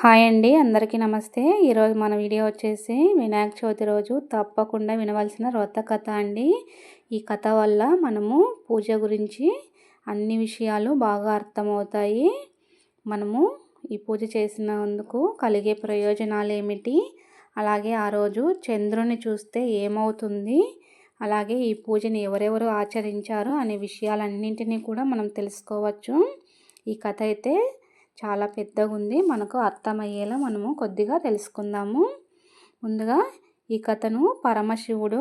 Hi అండి, అందరికీ నమస్తే. ఈరోజు మన వీడియో వచ్చేసి వినాయక చవితి రోజు తప్పకుండా వినవలసిన వ్రత కథ అండి. ఈ కథ వల్ల మనము పూజ గురించి అన్ని విషయాలు బాగా అర్థమవుతాయి. మనము ఈ పూజ చేసినందుకు కలిగే ప్రయోజనాలు ఏమిటి, అలాగే ఆ రోజు చంద్రుని చూస్తే ఏమవుతుంది, అలాగే ఈ పూజని ఎవరెవరు ఆచరించారు అనే విషయాలన్నింటినీ కూడా మనం తెలుసుకోవచ్చు. ఈ కథ అయితే చాలా పెద్దగా ఉంది, మనకు అర్థమయ్యేలా మనము కొద్దిగా తెలుసుకుందాము. ముందుగా ఈ కథను పరమశివుడు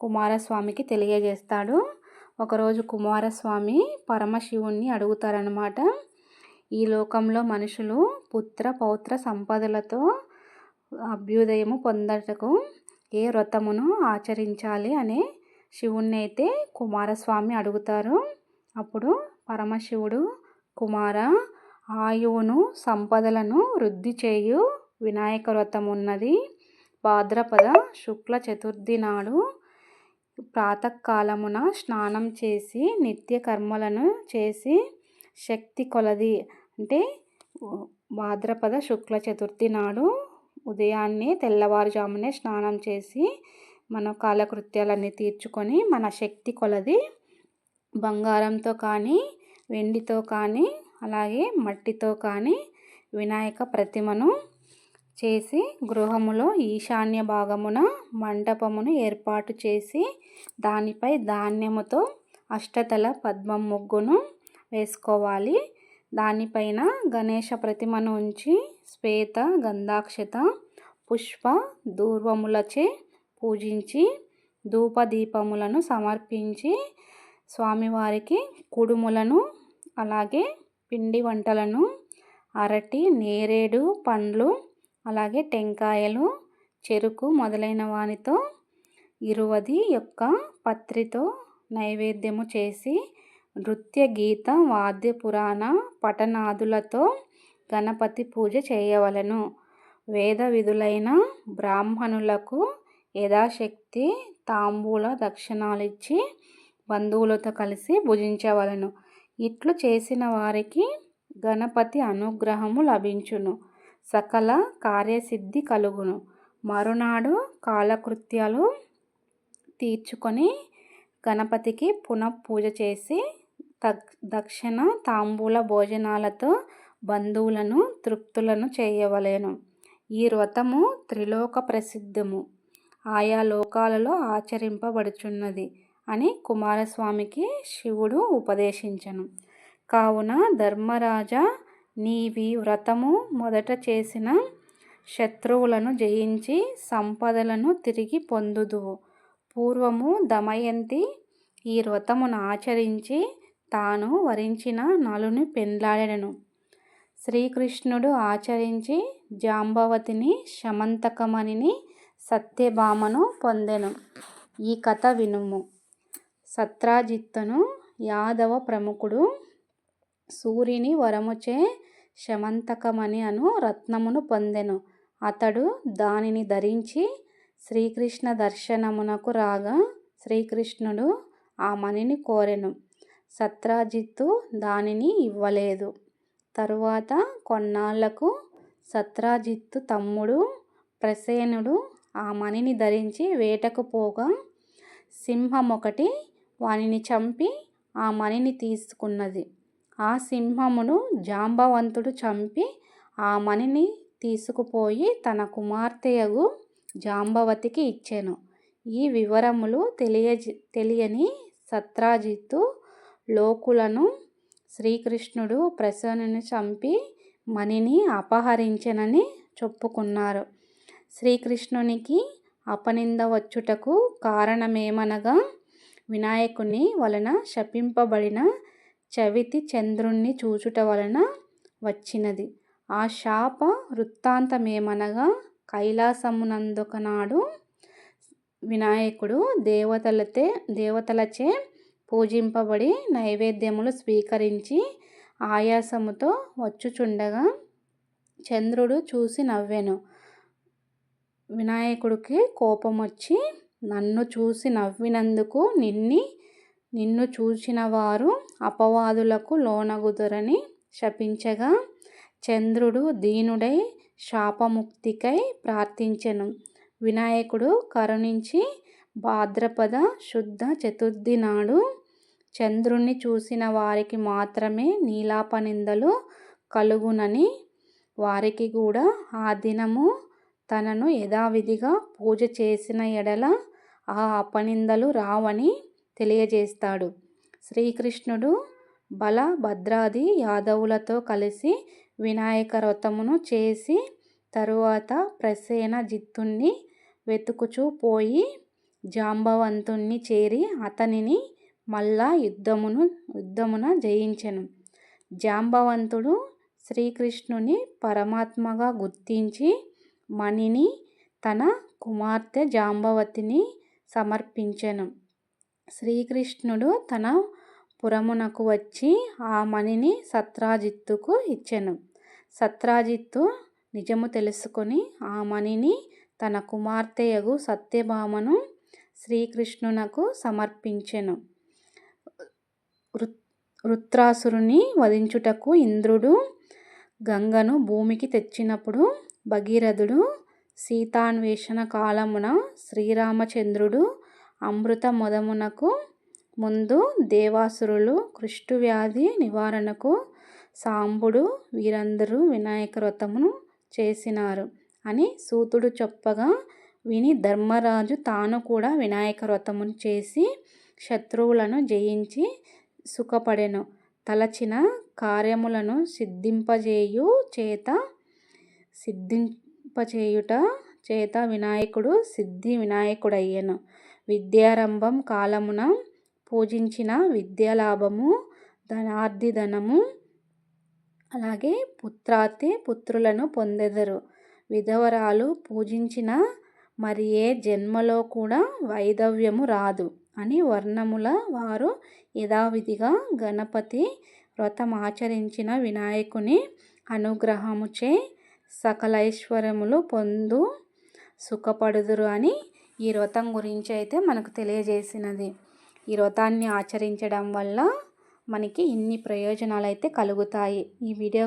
కుమారస్వామికి తెలియజేస్తాడు. ఒకరోజు కుమారస్వామి పరమశివుణ్ణి అడుగుతారనమాట, ఈ లోకంలో మనుషులు పుత్ర పౌత్ర సంపదలతో అభ్యుదయము పొందటకు ఏ వ్రతమును ఆచరించాలి అనే శివుణ్ణి అయితే కుమారస్వామి అడుగుతారు. అప్పుడు పరమశివుడు, కుమార, ఆయువును సంపదలను వృద్ధి చేయు వినాయక వ్రతం ఉన్నది. భాద్రపద శుక్ల చతుర్థి నాడు ప్రాతకాలమున స్నానం చేసి నిత్య కర్మలను చేసి శక్తి కొలది, అంటే భాద్రపద శుక్ల చతుర్థి నాడు ఉదయాన్నే తెల్లవారుజామునే స్నానం చేసి మన కాలకృత్యాలన్నీ తీర్చుకొని మన శక్తి కొలది బంగారంతో కానీ వెండితో కానీ అలాగే మట్టితో కానీ వినాయక ప్రతిమను చేసి గృహములో ఈశాన్య భాగమున మండపమును ఏర్పాటు చేసి దానిపై ధాన్యముతో అష్టతల పద్మం ముగ్గును వేసుకోవాలి. దానిపైన గణేష ప్రతిమను ఉంచి శ్వేత గంధాక్షత పుష్ప దూర్వములచే పూజించి ధూపదీపములను సమర్పించి స్వామివారికి కుడుములను అలాగే పిండి వంటలను అరటి నేరేడు పండ్లు అలాగే టెంకాయలు చెరుకు మొదలైన వానితో 20 యొక్క పత్రితో నైవేద్యము చేసి నృత్య గీత వాద్య పురాణ పఠనాదులతో గణపతి పూజ చేయవలెను. వేద విధులైన బ్రాహ్మణులకు యథాశక్తి తాంబూల దక్షిణాలిచ్చి బంధువులతో కలిసి భుజించవలెను. ఇట్లు చేసిన వారికి గణపతి అనుగ్రహము లభించును, సకల కార్యసిద్ధి కలుగును. మరునాడు కాలకృత్యాలు తీర్చుకొని గణపతికి పునఃపూజ చేసి దక్షిణ తాంబూల భోజనాలతో బంధువులను తృప్తులను చేయవలెను. ఈ వ్రతము త్రిలోక ప్రసిద్ధము, ఆయా లోకాలలో ఆచరింపబడుచున్నది అని కుమారస్వామికి శివుడు ఉపదేశించను. కావున ధర్మరాజా, నీవి వ్రతము మొదట చేసిన శత్రువులను జయించి సంపదలను తిరిగి పొందుదువు. పూర్వము దమయంతి ఈ వ్రతమును ఆచరించి తాను వరించిన నలుని పెండ్లాడెను. శ్రీకృష్ణుడు ఆచరించి జాంబవతిని శమంతకమణిని సత్యభామను పొందెను. ఈ కథ వినుము. సత్రాజిత్తును యాదవ ప్రముఖుడు సూర్యుని వరముచే శమంతకమణి అను రత్నమును పొందెను. అతడు దానిని ధరించి శ్రీకృష్ణ దర్శనమునకు రాగా శ్రీకృష్ణుడు ఆ మణిని కోరెను. సత్రాజిత్తు దానిని ఇవ్వలేదు. తరువాత కొన్నాళ్లకు సత్రాజిత్తు తమ్ముడు ప్రసేనుడు ఆ మణిని ధరించి వేటకు పోగా సింహమొకటి వానిని చంపి ఆ మణిని తీసుకున్నది. ఆ సింహమును జాంబవంతుడు చంపి ఆ మణిని తీసుకుపోయి తన కుమార్తెయగు జాంబవతికి ఇచ్చెను. ఈ వివరములు తెలియని సత్రాజిత్తు లోకులను శ్రీకృష్ణుడు ప్రసేనుని చంపి మణిని అపహరించెనని చెప్పుకున్నారు. శ్రీకృష్ణునికి అపనింద వచ్చుటకు కారణమేమనగా వినాయకుని వలన శపింపబడిన చవితి చంద్రుణ్ణి చూచుట వలన వచ్చినది. ఆ శాప వృత్తాంతమేమనగా కైలాసమునందొకనాడు వినాయకుడు దేవతలచే పూజింపబడి నైవేద్యములు స్వీకరించి ఆయాసముతో వచ్చుచుండగా చంద్రుడు చూసి నవ్వెను. వినాయకుడికి కోపమొచ్చి నన్ను చూసి నవ్వినందుకు నిన్ను చూచిన వారు అపవాదులకు లోనగుదురని శపించగా చంద్రుడు దీనుడై శాపముక్తికై ప్రార్థించెను. వినాయకుడు కరుణించి భాద్రపద శుద్ధ చతుర్థి నాడు చంద్రుణ్ణి చూసిన వారికి మాత్రమే నీలాపనిందలు కలుగునని, వారికి కూడా ఆ దినము తనను యథావిధిగా పూజ చేసిన ఎడల ఆ అపనిందలు రావని తెలియజేస్తాడు. శ్రీకృష్ణుడు బలభద్రాది యాదవులతో కలిసి వినాయక వ్రతమును చేసి తరువాత ప్రసేనజిత్తుణ్ణి వెతుకుచూ పోయి జాంబవంతుణ్ణి చేరి అతనిని మళ్ళా యుద్ధమున జయించెను. జాంబవంతుడు శ్రీకృష్ణుని పరమాత్మగా గుర్తించి మణిని తన కుమార్తె జాంబవతిని సమర్పించెను. శ్రీకృష్ణుడు తన పురమునకు వచ్చి ఆ మణిని సత్రాజిత్తుకు ఇచ్చెను. సత్రాజిత్తు నిజము తెలుసుకొని ఆ మణిని తన కుమార్తెయగు సత్యభామను శ్రీకృష్ణునకు సమర్పించెను. వృత్రాసురుని వధించుటకు ఇంద్రుడు గంగను భూమికి తెచ్చినప్పుడు భగీరథుడు సీతాన్వేషణ కాలమున శ్రీరామచంద్రుడు అమృత మొదమునకు ముందు దేవాసురులు కుష్ఠవ్యాధి నివారణకు సాంబుడు వీరందరూ వినాయక వ్రతమును చేసినారు అని సూతుడు చెప్పగా విని ధర్మరాజు తాను కూడా వినాయక వ్రతమును చేసి శత్రువులను జయించి సుఖపడెను. తలచిన కార్యములను సిద్ధింపచేయుట చేత వినాయకుడు సిద్ధి వినాయకుడయ్యెను. విద్యారంభం కాలమున పూజించిన విద్యాలాభము, ధనార్జిధనము, అలాగే పుత్రాతి పుత్రులను పొందెదరు. విధవరాలు పూజించిన మరి ఏ జన్మలో కూడా వైధవ్యము రాదు అని వర్ణముల వారు యథావిధిగా గణపతి వ్రతమాచరించిన వినాయకుని అనుగ్రహముచే సకలైశ్వర్యములు పొందు సుఖపడుదురు అని ఈ వ్రతం గురించి అయితే మనకు తెలియజేసినది. ఈ వ్రతాన్ని ఆచరించడం వల్ల మనకి ఇన్ని ప్రయోజనాలు అయితే కలుగుతాయి. ఈ వీడియో